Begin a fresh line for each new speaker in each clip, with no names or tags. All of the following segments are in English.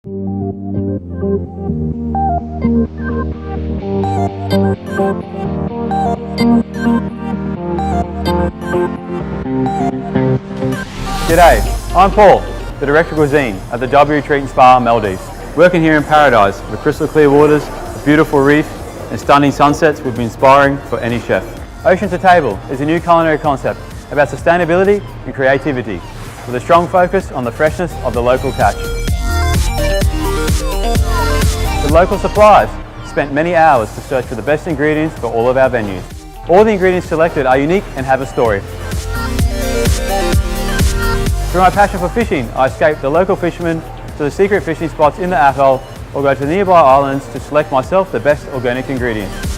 G'day, I'm Paul, the Director of Cuisine at the W Retreat and Spa Maldives. Working here in paradise with crystal clear waters, a beautiful reef and stunning sunsets would be inspiring for any chef. Ocean to Table is a new culinary concept about sustainability and creativity with a strong focus on the freshness of the local catch. The local suppliers spent many hours to search for the best ingredients for all of our venues. All the ingredients selected are unique and have a story. Through my passion for fishing, I escaped the local fishermen to the secret fishing spots in the atoll or go to nearby islands to select myself the best organic ingredients.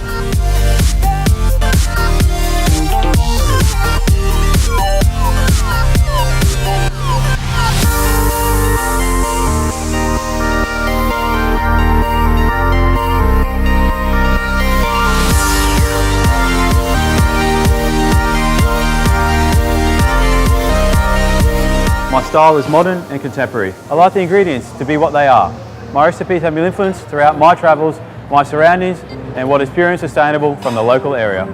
My style is modern and contemporary. I like the ingredients to be what they are. My recipes have been influenced throughout my travels, my surroundings, and what is pure and sustainable from the local area.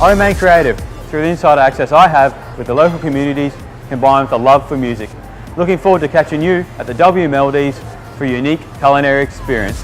I remain creative through the insider access I have with the local communities combined with a love for music. Looking forward to catching you at the W Maldives for a unique culinary experience.